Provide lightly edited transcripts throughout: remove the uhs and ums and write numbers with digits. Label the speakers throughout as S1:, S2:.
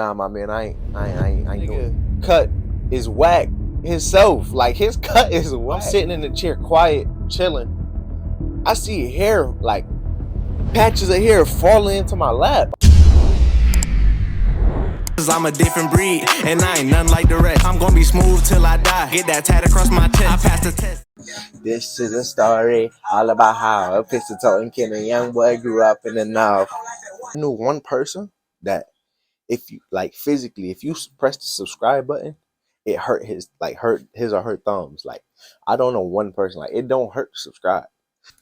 S1: Nah, my man, I ain't doing it. Cut is whack himself. Like, his cut is whack. I'm sitting in the chair, quiet, chilling. I see hair, like, patches of hair falling into my lap.
S2: I'm a different breed, and I ain't nothing like the rest. I'm gonna be smooth till I die. Get that tat across my chest. I passed the test.
S1: This is a story all about how a pistol toting kid and young boy grew up in the North. I knew one person that if you, like, physically, if you press the subscribe button, it hurt his or her thumbs. Like, I don't know one person, like, it don't hurt to subscribe.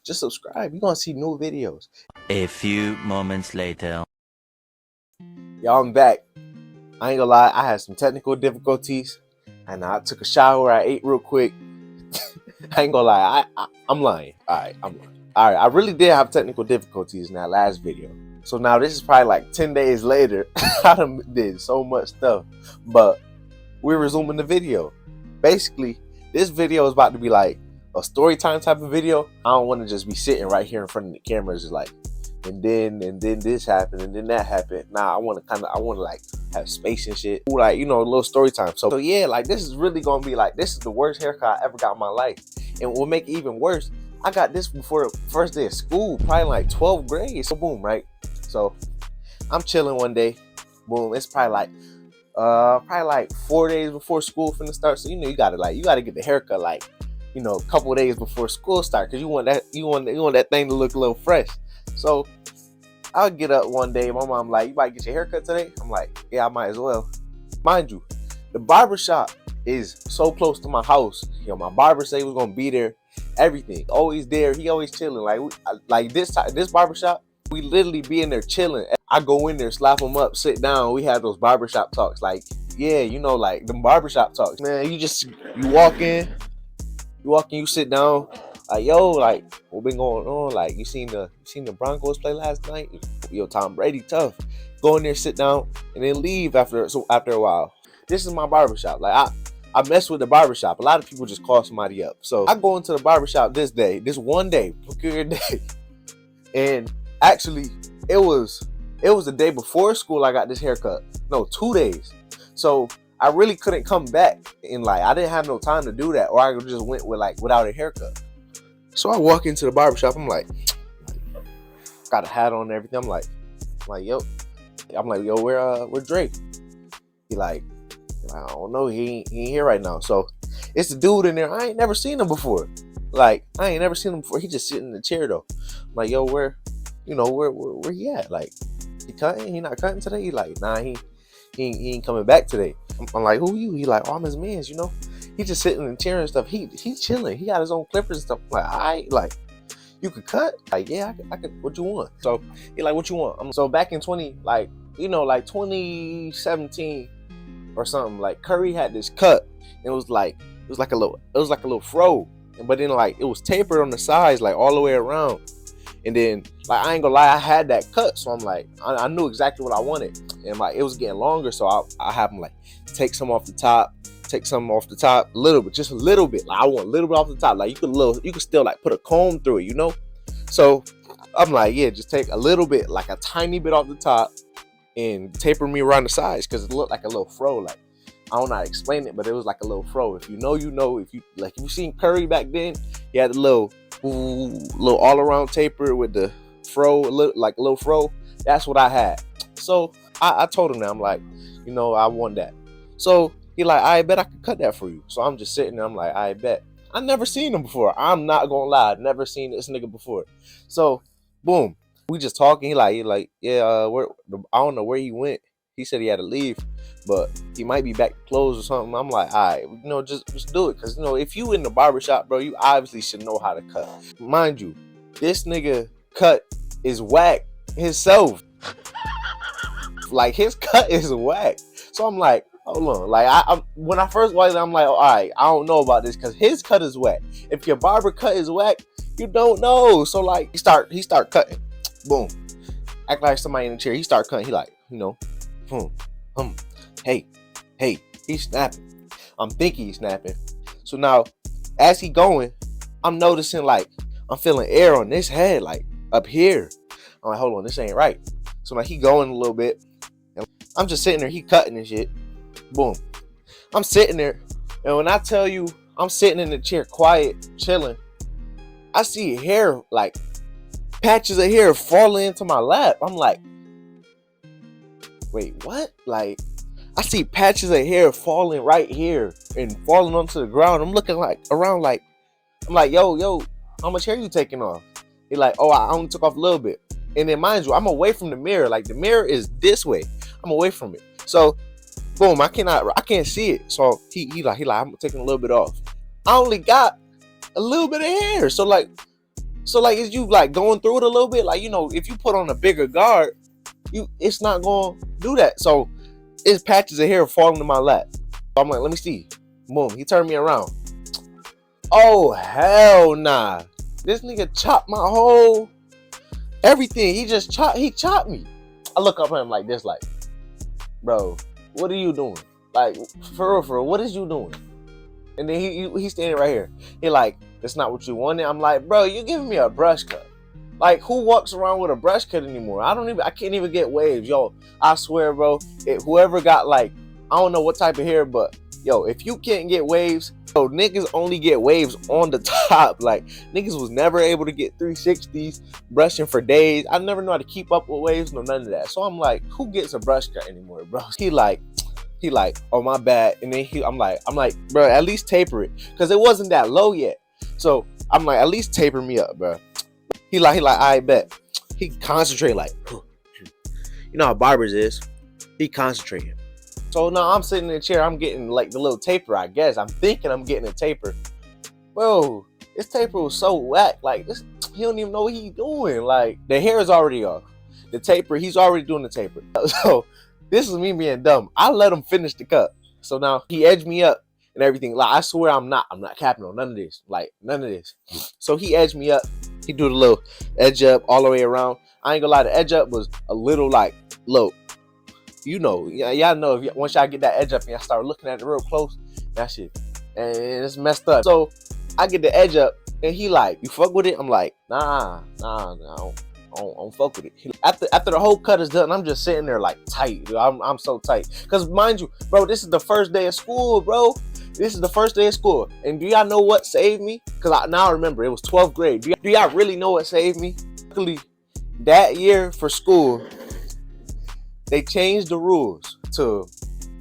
S1: Just subscribe. You're gonna see new videos.
S3: A few moments later.
S1: Y'all, I'm back. I ain't gonna lie, I had some technical difficulties, and I took a shower. I ate real quick. I ain't gonna lie, I'm lying. Alright, I'm lying. Alright, I really did have technical difficulties in that last video. So now this is probably like 10 days later. I done did so much stuff, but we're resuming the video. Basically, this video is about to be like a story time type of video. I don't want to just be sitting right here in front of the cameras, just like, and then this happened, and then that happened. Nah, I want to like have space and shit, like, you know, a little story time. So yeah, like, this is really gonna be like, this is the worst haircut I ever got in my life. And what make it even worse, I got this before the first day of school, probably like 12th grade. So boom, right? So I'm chilling one day, boom, it's probably like 4 days before school finna start. So, you know, you gotta get the haircut, like, you know, a couple days before school start, because you want that thing to look a little fresh. So I'll get up one day, my mom like, you might get your haircut today? I'm like, yeah, I might as well. Mind you, the barber shop is so close to my house. You know, my barber said he was gonna be there, everything. Always there, he always chilling. Like this barber shop, we literally be in there chilling. I go in there, slap him up, sit down. We have those barbershop talks. Like, yeah, you know, like them barbershop talks. Man, you walk in, you sit down. Like, yo, like, what been going on? Like, you seen the Broncos play last night? Yo, Tom Brady, tough. Go in there, sit down, and then leave after a while. This is my barbershop. Like, I mess with the barbershop. A lot of people just call somebody up. So I go into the barbershop this one day, peculiar day. And actually, it was the day before school I got this haircut. No, 2 days. So I really couldn't come back, and like, I didn't have no time to do that, or I just went without a haircut. So I walk into the barbershop, I'm like, got a hat on and everything. I'm like, yo, where Drake? He like, I don't know, he ain't here right now. So it's the dude in there. I ain't never seen him before. He just sitting in the chair though. I'm like, yo, where he at? Like, he cutting? He not cutting today? He like, nah, he ain't coming back today. I'm like, who you? He like, oh, I'm his mans, you know. He just sitting in the chair and stuff. He's chilling. He got his own clippers and stuff. I'm like, all right, like, you could cut? Like, yeah, I could. What you want? So he like, what you want? So back in 2017 or something, like, Curry had this cut. And it was like a little fro. But then, like, it was tapered on the sides, like, all the way around. And then, like, I ain't gonna lie, I had that cut. So I'm like, I knew exactly what I wanted. And like, it was getting longer. So I have him like take some off the top, a little bit, just a little bit. Like, I want a little bit off the top. Like, you could still like put a comb through it, you know? So I'm like, yeah, just take a little bit, like a tiny bit off the top, and taper me around the sides, because it looked like a little fro. Like, I don't know how to explain it, but it was like a little fro. If you know, you know. If you seen Curry back then, he had a little all around taper with the fro, a little fro. That's what I had. So I told him that, I'm like, you know, I want that. So he like, I bet I could cut that for you. So I'm just sitting there, I'm like, I bet. I never seen him before. I'm not gonna lie, I've never seen this nigga before. So boom, we just talking. He like, yeah, I don't know where he went. He said he had to leave, but he might be back to close or something. I'm like, all right, you know, just do it. Because, you know, if you in the barbershop, bro, you obviously should know how to cut. Mind you, this nigga cut is whack himself. Like, his cut is whack. So I'm like, hold on. Like, when I first watched it, I'm like, all right, I don't know about this, because his cut is whack. If your barber cut is whack, you don't know. So, like, he start cutting. Boom. Act like somebody in the chair. He start cutting. He like, you know, hey, he's snapping. I'm thinking he's snapping. So now, as he going, I'm noticing, like, I'm feeling air on this head, like, up here. I'm like, hold on, this ain't right. So, like, he going a little bit. I'm just sitting there. He cutting and shit. Boom. I'm sitting there, and when I tell you I'm sitting in the chair, quiet, chilling, I see hair, like patches of hair falling into my lap. I'm like, wait, what? Like, I see patches of hair falling right here and falling onto the ground. I'm looking like around, like, I'm like, yo, how much hair you taking off? He like, oh, I only took off a little bit. And then mind you, I'm away from the mirror. Like the mirror is this way. I'm away from it. So boom, I can't see it. So he like I'm taking a little bit off. I only got a little bit of hair. So like is you like going through it a little bit? Like, you know, if you put on a bigger guard, it's not gonna do that. So it's patches of hair falling to my lap. So I'm like, let me see. Boom, he turned me around. Oh hell nah. This nigga chopped my whole everything. He chopped me. I look up at him like this, like, bro, what are you doing? Like, for real, what is you doing? And then he's standing right here. He like, that's not what you wanted. I'm like, bro, you giving me a brush cut. Like, who walks around with a brush cut anymore? I can't even get waves. Yo, I swear, bro, whoever got, like, I don't know what type of hair, but yo, if you can't get waves, yo, niggas only get waves on the top. Like, niggas was never able to get 360s, brushing for days. I never know how to keep up with waves, no none of that. So I'm like, who gets a brush cut anymore, bro? He like, oh my bad. And then I'm like, bro, at least taper it, because it wasn't that low yet. So I'm like, at least taper me up, bro. He like, I bet. He concentrate like, you know how barbers is. He concentrating. So now I'm sitting in the chair. I'm getting like the little taper, I guess. I'm thinking I'm getting a taper. Bro, this taper was so whack. Like, this, he don't even know what he's doing. Like, the hair is already off. The taper, he's already doing the taper. So this is me being dumb. I let him finish the cut. So now he edged me up and everything. Like, I swear I'm not capping on none of this. Like, none of this. So he edged me up. He do the little edge up all the way around. I ain't gonna lie, the edge up was a little like low. You know, y'all know, if once y'all get that edge up and y'all start looking at it real close, that shit, and it's messed up. So I get the edge up, and he like, you fuck with it? I'm like, nah, I don't fuck with it. After the whole cut is done, I'm just sitting there like tight. Dude. I'm so tight. Cause mind you, bro, this is the first day of school, bro. This is the first day of school, and do y'all know what saved me? Cause now I remember it was 12th grade. Do y'all really know what saved me? Luckily, that year for school, they changed the rules to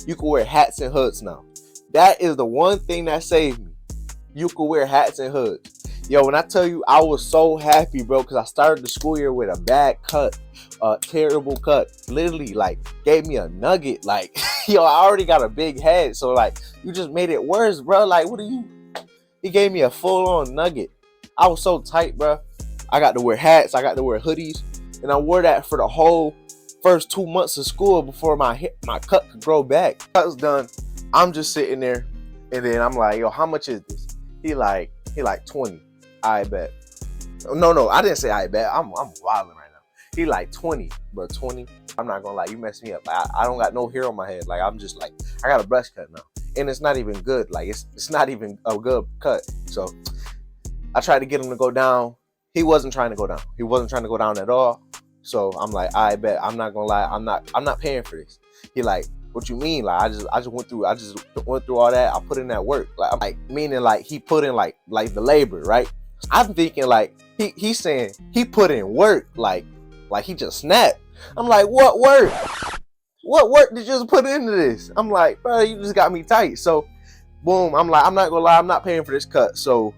S1: you can wear hats and hoods now. That is the one thing that saved me. You can wear hats and hoods. Yo, when I tell you, I was so happy, bro, because I started the school year with a bad cut, a terrible cut. Literally, like, gave me a nugget. Like, yo, I already got a big head, so like, you just made it worse, bro. Like, what are you? He gave me a full-on nugget. I was so tight, bro. I got to wear hats. I got to wear hoodies, and I wore that for the whole first 2 months of school before my cut could grow back. Cut's done. I'm just sitting there, and then I'm like, yo, how much is this? He like 20. I bet. No, I didn't say I bet. I'm wilding right now. He like 20, bro. 20. I'm not gonna lie, you messed me up. Like, I don't got no hair on my head. Like, I'm just like, I got a brush cut now, and it's not even good. Like, it's not even a good cut. So I tried to get him to go down. He wasn't trying to go down. He wasn't trying to go down at all. So I'm like, I bet. I'm not gonna lie, I'm not paying for this. He like, what you mean? Like, I just went through all that. I put in that work. Like, I'm like, meaning like he put in like the labor, right? I'm thinking like he's saying he put in work, like he just snapped. I'm like, what work? What work did you just put into this? I'm like, bro, you just got me tight. So boom, I'm like, I'm not gonna lie, I'm not paying for this cut. So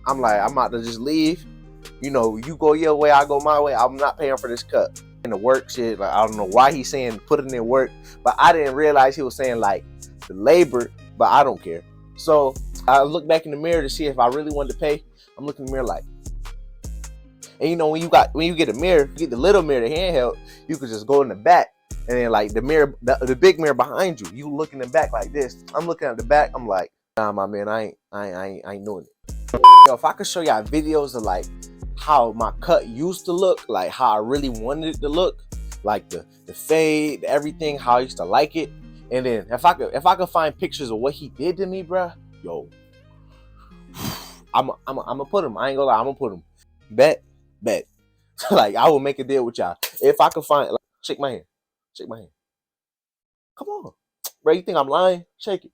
S1: I'm like, I'm about to just leave. You know, you go your way, I go my way. I'm not paying for this cut. And the work shit, like, I don't know why he's saying put it in work, but I didn't realize he was saying like the labor, but I don't care. So I look back in the mirror to see if I really wanted to pay. I'm looking in the mirror like, and you know, when you get a mirror, you get the little mirror, the handheld, you could just go in the back, and then like the mirror, the big mirror behind you, you look in the back like this. I'm looking at the back, I'm like, nah, my man, I ain't doing it. Yo, if I could show y'all videos of like how my cut used to look, like how I really wanted it to look, like the fade, everything, how I used to like it, and then if I could find pictures of what he did to me, bruh, yo, I'm gonna put him. I ain't gonna lie, I'm gonna put him. Bet. Like, I will make a deal with y'all if I could find. Like, shake my hand. Come on, bro. You think I'm lying? Shake it.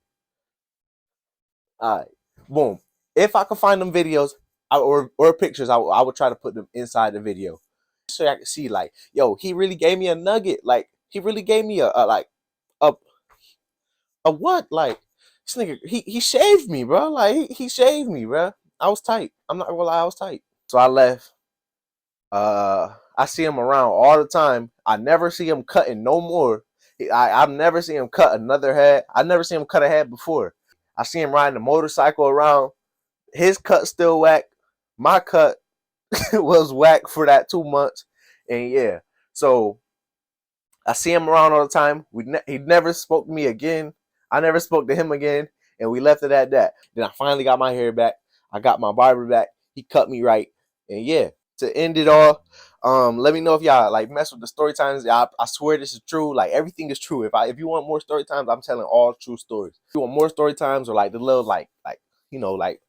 S1: All right, boom. If I could find them videos or pictures, I would try to put them inside the video so I could see like, yo, he really gave me a nugget. Like he really gave me a like a a what? Like this nigga, he shaved me, bro. Like he shaved me, bro. I was tight. I'm not gonna lie, I was tight. So I left. I see him around all the time. I never see him cutting no more. I've never seen him cut another head. I never seen him cut a head before. I see him riding a motorcycle around. His cut still whack. My cut was whack for that 2 months. And yeah, so I see him around all the time. He never spoke to me again. I never spoke to him again. And we left it at that. Then I finally got my hair back. I got my barber back. He cut me right. And yeah, to end it all, let me know if y'all like mess with the story times. I swear this is true. Like everything is true. If you want more story times, I'm telling all true stories. If you want more story times or like the little like like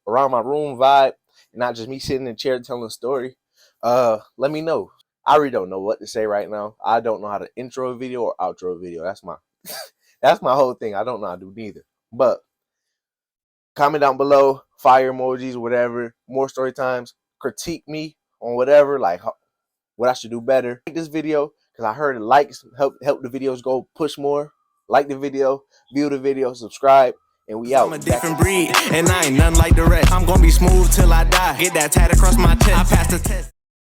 S1: around my room vibe and not just me sitting in a chair telling a story, let me know. I really don't know what to say right now. I don't know how to intro a video or outro a video. That's my that's my whole thing. I don't know how to do neither. But comment down below, fire emojis, whatever, more story times, critique me on whatever, like what I should do better. Like this video, because I heard the likes help the videos go push more. Like the video, view the video, subscribe, and we out.
S2: I'm a different breed, and I ain't nothing like the rest. I'm gonna be smooth till I die. Get that tat across my chest. I passed the test.